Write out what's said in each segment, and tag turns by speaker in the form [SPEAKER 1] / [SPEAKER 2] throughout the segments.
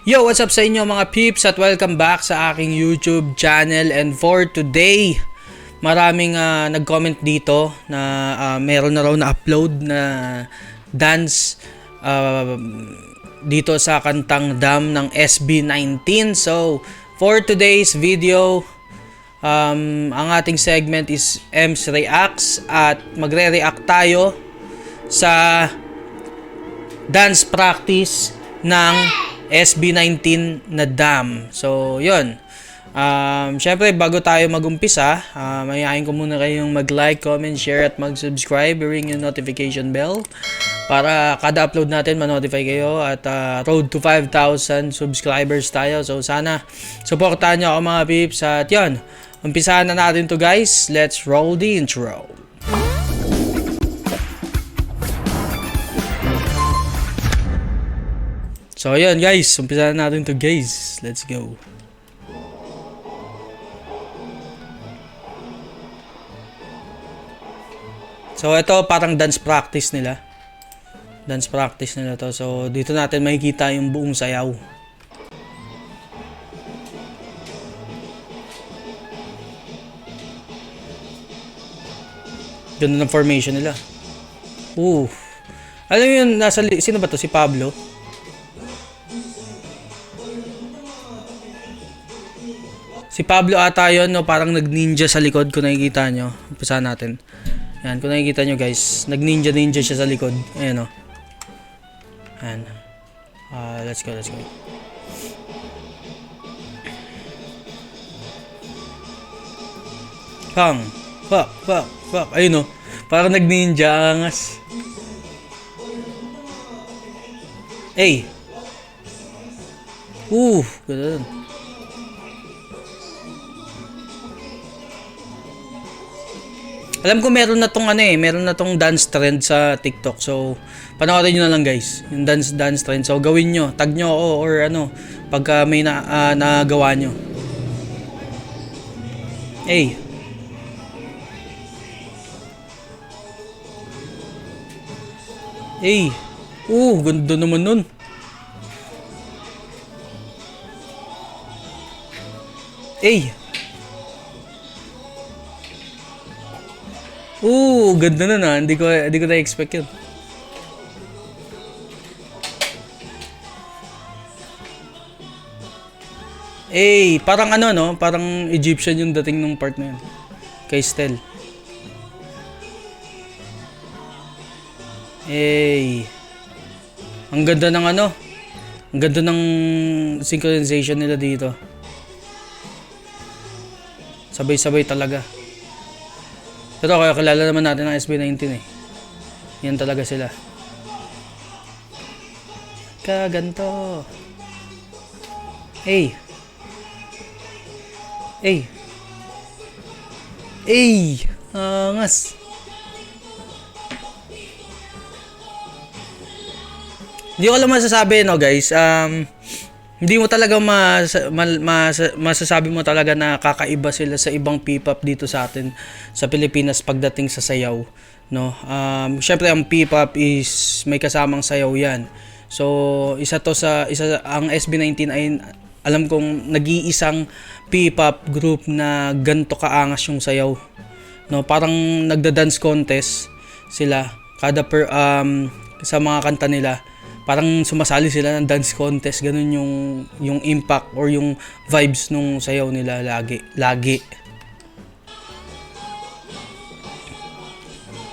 [SPEAKER 1] Yo, what's up sa inyo mga peeps at welcome back sa aking YouTube channel. And for today, maraming nag-comment dito na meron na raw na-upload na dance dito sa kantang Dam ng SB19. So, for today's video, ang ating segment is Ems Reacts at magre-react tayo sa dance practice ng SB19 na Dam. So, yun. Syempre, bago tayo mag-umpisa, mayayain ko muna kayong mag-like, comment, share, at mag-subscribe. Ring yung notification bell para kada upload natin ma-notify kayo. At road to 5,000 subscribers tayo. So, sana supportahan nyo ako mga peeps. At yun, umpisahan na natin to guys. Let's roll the intro. So, ayan guys, umpisa na natin to guys. Let's go. So, ito parang dance practice nila. Dance practice nila to. So, dito natin makikita yung buong sayaw. Ganda ng formation nila. Alam mo yun, sino ba to? Si Pablo? Si Pablo ata yun, no? Parang nag-ninja sa likod kung nakikita nyo. Umpisa natin. Yan, kung nakikita nyo guys, nag-ninja siya sa likod. Ayan o. Ayan. Let's go. Pang. Fuck. Ayun o. Parang nag-ninja, angas. Hey. Ganun. Alam ko meron na tong dance trend sa TikTok. So, panoorin nyo na lang guys, yung dance trend. So, gawin nyo, tag nyo ako or pagka may nagawa nyo. Hey. Ganda naman nun. Ganda na Hindi ko na-expect yun. Parang no? Parang Egyptian yung dating ng part na yun. Kay Stel. Ang ganda ng Ang ganda ng synchronization nila dito. Sabay-sabay talaga. Pero kaya kilala naman natin ang SB19 eh. Yan talaga sila. Kaganto. Angas. Hindi ko alam masasabi no guys. Hindi mo talaga masasabi mo talaga na kakaiba sila sa ibang P-pop dito sa atin sa Pilipinas pagdating sa sayaw, no? Syempre ang P-pop is may kasamang sayaw 'yan. So, ang SB19 ay alam kong nag-iisang P-pop group na ganto kaangas yung sayaw, no? Parang nagda-dance contest sila kada sa mga kanta nila. Parang sumasali sila ng dance contest, ganun yung impact or yung vibes nung sayaw nila lagi.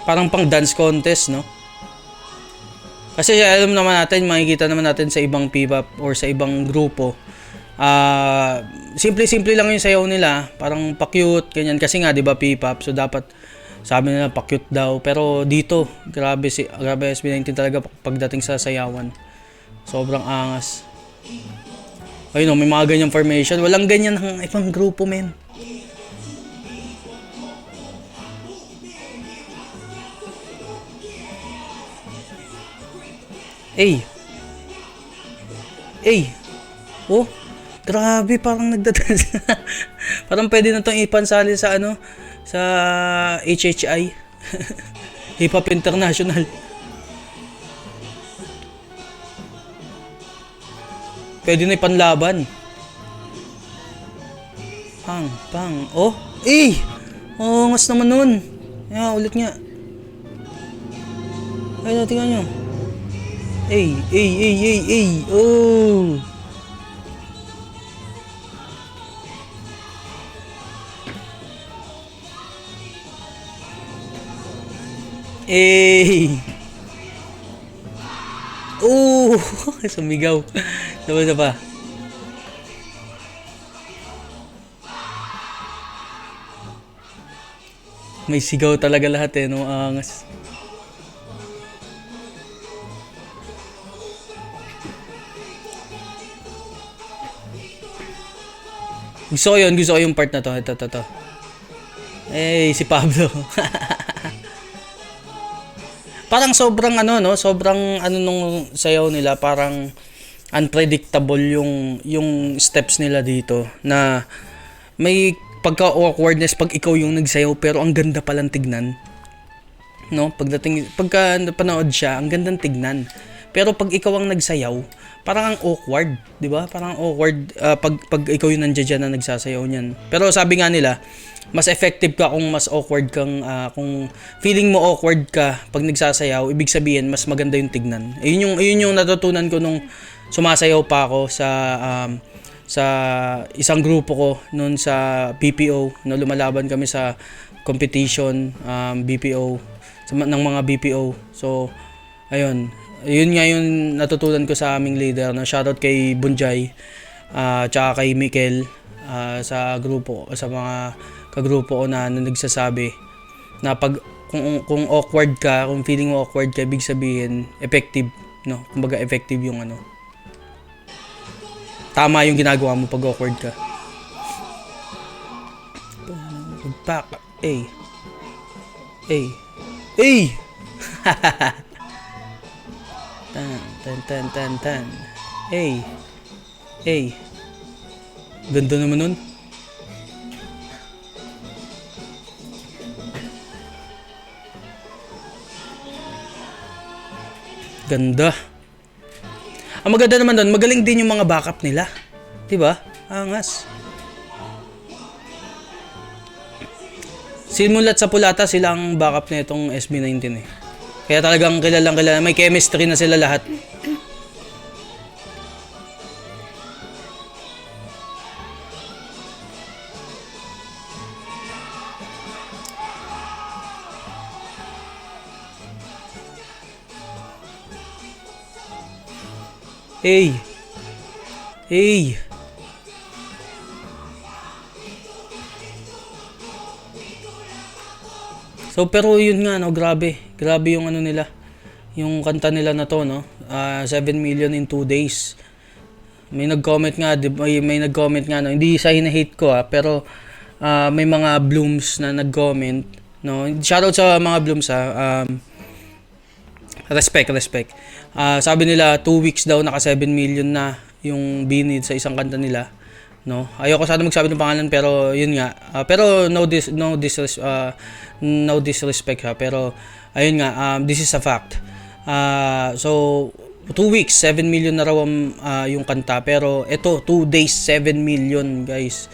[SPEAKER 1] Parang pang dance contest, no? Kasi alam naman natin, makikita naman natin sa ibang P-pop or sa ibang grupo. Simple lang yung sayaw nila, parang pa-cute, ganyan. Kasi nga, 'di ba, P-pop, so dapat sabi nila pa-cute daw. Pero dito, grabe SB19 talaga pagdating sa sayawan. Sobrang angas. Ayun, may mga ganyang formation. Walang ganyan ng ibang grupo, men. Grabe, parang nagdadance. Parang pwede na itong ipansali sa sa HHI. Hip Hop International. Pwede na ipanlaban. Pang. Oh, eh! Oh, ngas naman nun. Ulit nga. Ay, tingnan nyo. Oh! Oh! Sumigaw. Saba. May sigaw talaga lahat no, angas. Gusto ko yung part na to. Ito. Si Pablo. Parang sobrang nung sayaw nila, parang unpredictable yung steps nila dito, na may pagka-awkwardness pag ikaw yung nagsayaw pero ang ganda palang tignan. No? Pagka napanood siya, ang gandang tignan. Pero pag ikaw ang nagsayaw, parang ang awkward, 'di ba? Parang awkward pag ikaw yung nandiyan dyan na nagsasayaw niyan. Pero sabi nga nila, mas effective ka kung mas awkward kang kung feeling mo awkward ka pag nagsasayaw, ibig sabihin mas maganda yung tignan. Ayun yung natutunan ko nung sumasayaw pa ako sa isang grupo ko noon sa BPO, no, lumalaban kami sa competition BPO ng mga BPO. So ayun nga yung natutunan ko sa aming leader, na shoutout kay Bunjay tsaka kay Mikel, sa grupo, sa mga kagrupo ko na nagsasabi na pag kung awkward ka, kung feeling mo awkward ka, ibig sabihin effective, no? Kumbaga effective yung tama yung ginagawa mo pag awkward ka. Pagpak. Tan. Ganda naman nun. Ganda. Ang maganda naman doon, magaling din yung mga backup nila. 'Di ba? Angas. Simulat sa Pulata, sila ang backup na itong SB19 eh. Kaya talagang kilalang kilala, may chemistry na sila lahat. So pero yun nga, no, grabe yung nila, yung kanta nila na to, no. 7 million in 2 days. May nag-comment nga, no, hindi sa hina-hate ko pero may mga blooms na nag-comment, no. Shoutout sa mga blooms respect. Sabi nila 2 weeks daw naka 7 million na yung binid sa isang kanta nila, no. Ayoko sana magsabi ng pangalan, pero yun nga, pero no disrespect pero ayun nga, this is a fact. So 2 weeks 7 million na raw yung kanta, pero ito 2 days 7 million, guys.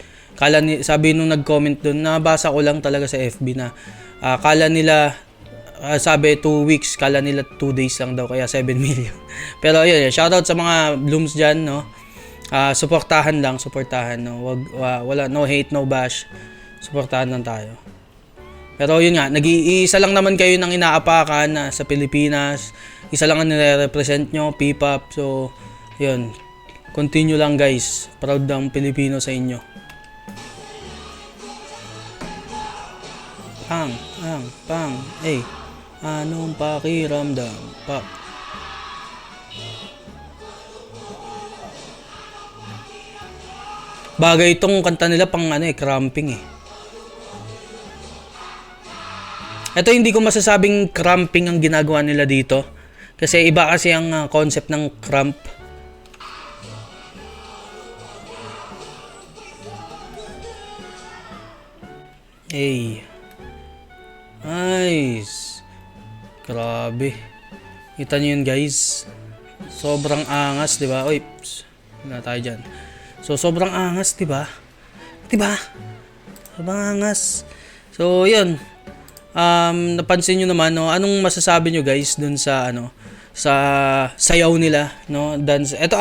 [SPEAKER 1] Sabi nung nag-comment doon, nabasa ko lang talaga sa FB na kala nila sabi 2 weeks, kala nila 2 days lang daw, kaya 7 million. Pero ayun, shoutout sa mga blooms dyan, no. Suportahan, no. Wala, no hate, no bash. Suportahan lang tayo. Pero yun nga, nag-iisa lang naman kayo ng inaapakan sa Pilipinas. Isa lang ang nire-represent nyo, P-pop. So, yun. Continue lang, guys. Proud ng Pilipino sa inyo. Pang. Anong pakiramdam? Pak. Bagay itong kanta nila pang cramping eh. Ito hindi ko masasabing cramping ang ginagawa nila dito, kasi iba kasi ang concept ng cramp. Nice. Grabe. Kita niyo yun, guys. Sobrang angas, di ba? Oy. Wala tayo dyan. So, sobrang angas, diba? Diba? Sobrang angas. So, yun. Napansin nyo naman, no? Anong masasabi nyo guys dun sa, sa sayaw nila, no? Dance. Ito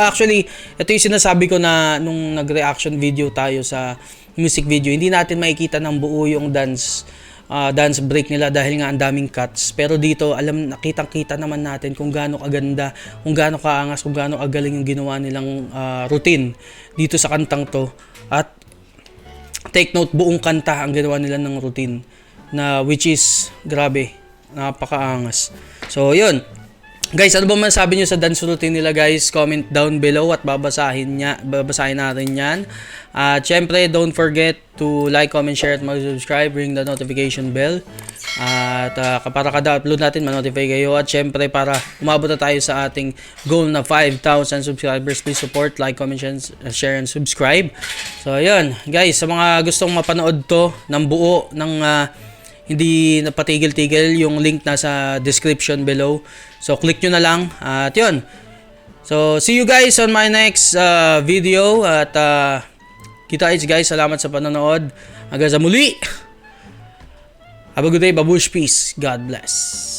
[SPEAKER 1] yung sinasabi ko na nung nag-reaction video tayo sa music video. Hindi natin makikita ng buo yung dance break nila dahil nga ang daming cuts. Pero dito, nakitang-kita naman natin kung gaano kaganda, kung gaano kaangas, kung gaano kagaling yung ginawa nilang routine dito sa kantang to. At take note, buong kanta ang ginawa nila ng routine na which is grabe, napakaangas. So, yun. Guys, ano ba masasabi nyo sa dance routine nila guys? Comment down below at babasahin natin yan. At syempre, don't forget to like, comment, share at mag-subscribe. Ring the notification bell. At para kada upload natin, ma-notify kayo. At syempre, para umabot na tayo sa ating goal na 5,000 subscribers, please support, like, comment, share, and subscribe. So, ayun. Guys, sa mga gustong mapanood to ng buo, ng hindi napatigil-tigil, yung link nasa description below. So, click nyo na lang. At yun. So, see you guys on my next video. At kita guys, salamat sa panonood. Hanggang sa muli. Have a good day. Babush. Peace. God bless.